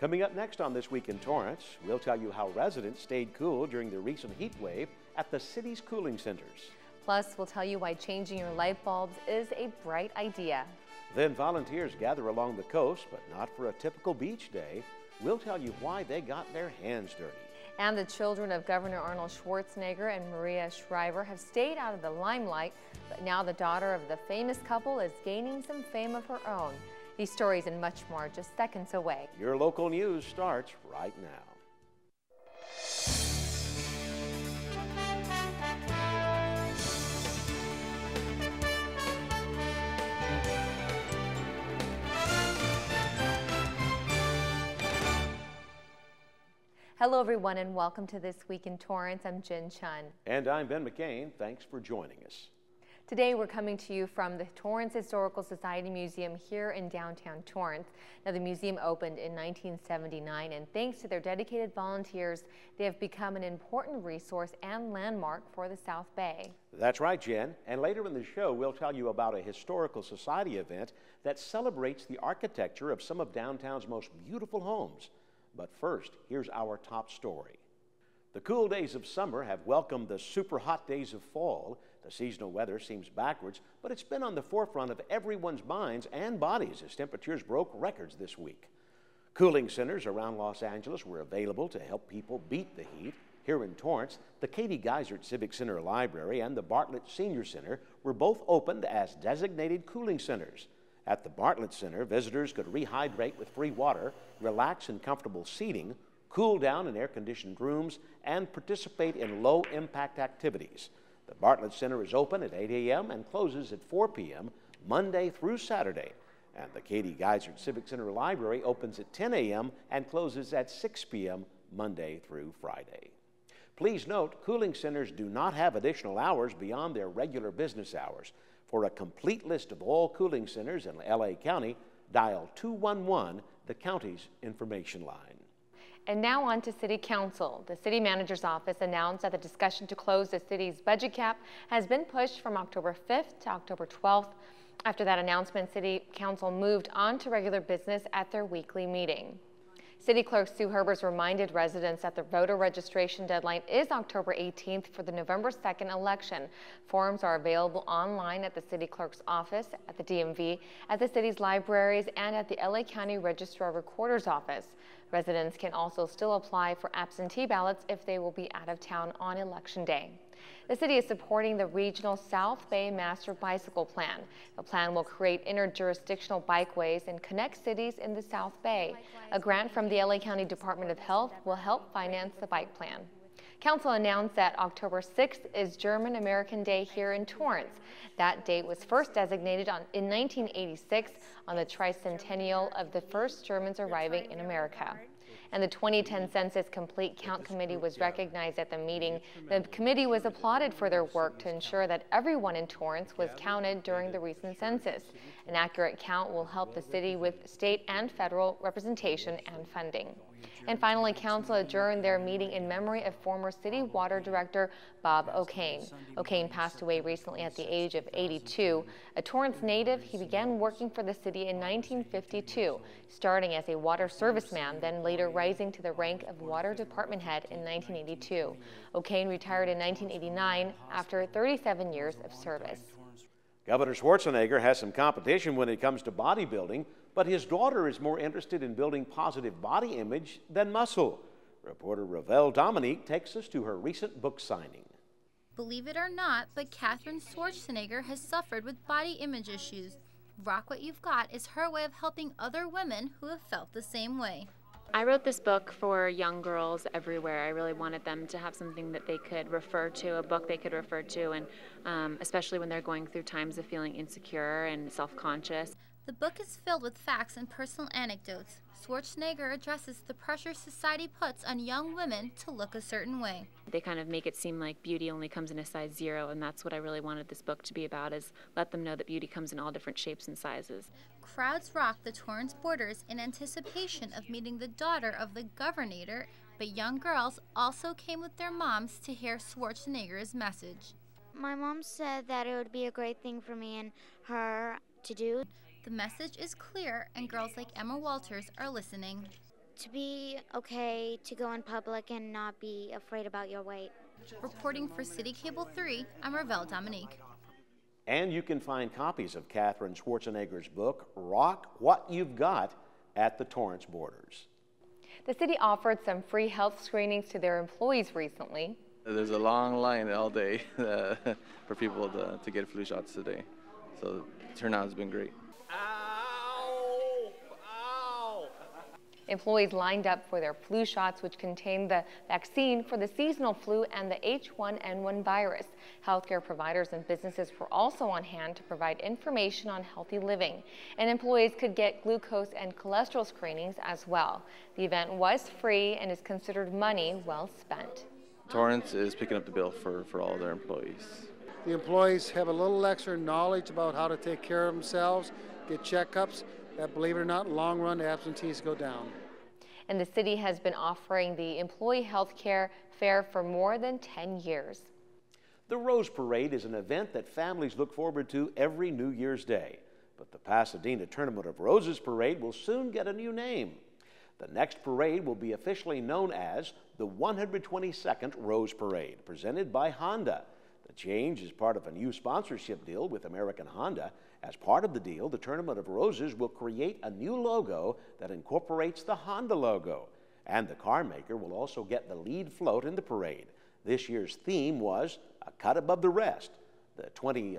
Coming up next on This Week in Torrance, we'll tell you how residents stayed cool during the recent heat wave at the city's cooling centers. Plus, we'll tell you why changing your light bulbs is a bright idea. Then volunteers gather along the coast, but not for a typical beach day. We'll tell you why they got their hands dirty. And the children of Governor Arnold Schwarzenegger and Maria Shriver have stayed out of the limelight, but now the daughter of the famous couple is gaining some fame of her own. These stories and much more just seconds away. Your local news starts right now. Hello everyone and welcome to This Week in Torrance. I'm Jin Chun. And I'm Ben McCain. Thanks for joining us. Today we're coming to you from the Torrance Historical Society Museum here in downtown Torrance. Now the museum opened in 1979 and thanks to their dedicated volunteers, they have become an important resource and landmark for the South Bay. That's right, Jen. And later in the show, we'll tell you about a historical society event that celebrates the architecture of some of downtown's most beautiful homes. But first, here's our top story. The cool days of summer have welcomed the super hot days of fall. The seasonal weather seems backwards, but it's been on the forefront of everyone's minds and bodies as temperatures broke records this week. Cooling centers around Los Angeles were available to help people beat the heat. Here in Torrance, the Katie Geisert Civic Center Library and the Bartlett Senior Center were both opened as designated cooling centers. At the Bartlett Center, visitors could rehydrate with free water, relax in comfortable seating, cool down in air-conditioned rooms, and participate in low-impact activities. The Bartlett Center is open at 8 a.m. and closes at 4 p.m. Monday through Saturday. And the Katie Geisert Civic Center Library opens at 10 a.m. and closes at 6 p.m. Monday through Friday. Please note, cooling centers do not have additional hours beyond their regular business hours. For a complete list of all cooling centers in LA County, dial 211, the county's information line. And now on to City Council. The City Manager's Office announced that the discussion to close the city's budget cap has been pushed from October 5th to October 12th. After that announcement, City Council moved on to regular business at their weekly meeting. City Clerk Sue Herbers reminded residents that the voter registration deadline is October 18th for the November 2nd election. Forms are available online at the City Clerk's office, at the DMV, at the city's libraries, and at the LA County Registrar Recorder's office. Residents can also still apply for absentee ballots if they will be out of town on Election Day. The city is supporting the regional South Bay Master Bicycle Plan. The plan will create interjurisdictional bikeways and connect cities in the South Bay. A grant from the LA County Department of Health will help finance the bike plan. Council announced that October 6th is German American Day here in Torrance. That date was first designated in 1986 on the tricentennial of the first Germans arriving in America. And the 2010 Census Complete Count Committee was recognized at the meeting. The committee was applauded for their work to ensure that everyone in Torrance was counted during the recent census. An accurate count will help the city with state and federal representation and funding. And finally, Council adjourned their meeting in memory of former City Water Director Bob O'Kane. O'Kane passed away recently at the age of 82. A Torrance native, he began working for the city in 1952, starting as a water serviceman, then later rising to the rank of Water Department Head in 1982. O'Kane retired in 1989 after 37 years of service. Governor Schwarzenegger has some competition when it comes to bodybuilding, but his daughter is more interested in building positive body image than muscle. Reporter Ravel Dominique takes us to her recent book signing. Believe it or not, but Catherine Schwarzenegger has suffered with body image issues. Rock What You've Got is her way of helping other women who have felt the same way. I wrote this book for young girls everywhere. I really wanted them to have something that they could refer to, a book they could refer to, and especially when they're going through times of feeling insecure and self-conscious. The book is filled with facts and personal anecdotes. Schwarzenegger addresses the pressure society puts on young women to look a certain way. They kind of make it seem like beauty only comes in a size 0, and that's what I really wanted this book to be about, is let them know that beauty comes in all different shapes and sizes. Crowds rocked the Torrance borders in anticipation of meeting the daughter of the governor, but young girls also came with their moms to hear Schwarzenegger's message. My mom said that it would be a great thing for me and her to do. The message is clear, and girls like Emma Walters are listening. to be okay to go in public and not be afraid about your weight. Reporting for CitiCABLE 3, I'm Ravel Dominique. And you can find copies of Katherine Schwarzenegger's book, Rock What You've Got, at the Torrance borders. The city offered some free health screenings to their employees recently. There's a long line all day for people to get flu shots today. So the turnout has been great. Ow! Ow! Employees lined up for their flu shots, which contain the vaccine for the seasonal flu and the H1N1 virus. Healthcare providers and businesses were also on hand to provide information on healthy living, and employees could get glucose and cholesterol screenings as well. The event was free and is considered money well spent. Torrance is picking up the bill for all their employees. The employees have a little extra knowledge about how to take care of themselves, get checkups, that, believe it or not, in the long run, absentees go down. And the city has been offering the employee health care fair for more than 10 years. The Rose Parade is an event that families look forward to every New Year's Day. But the Pasadena Tournament of Roses Parade will soon get a new name. The next parade will be officially known as the 122nd Rose Parade, presented by Honda. The change is part of a new sponsorship deal with American Honda. As part of the deal, the Tournament of Roses will create a new logo that incorporates the Honda logo. And the car maker will also get the lead float in the parade. This year's theme was A Cut Above the Rest. The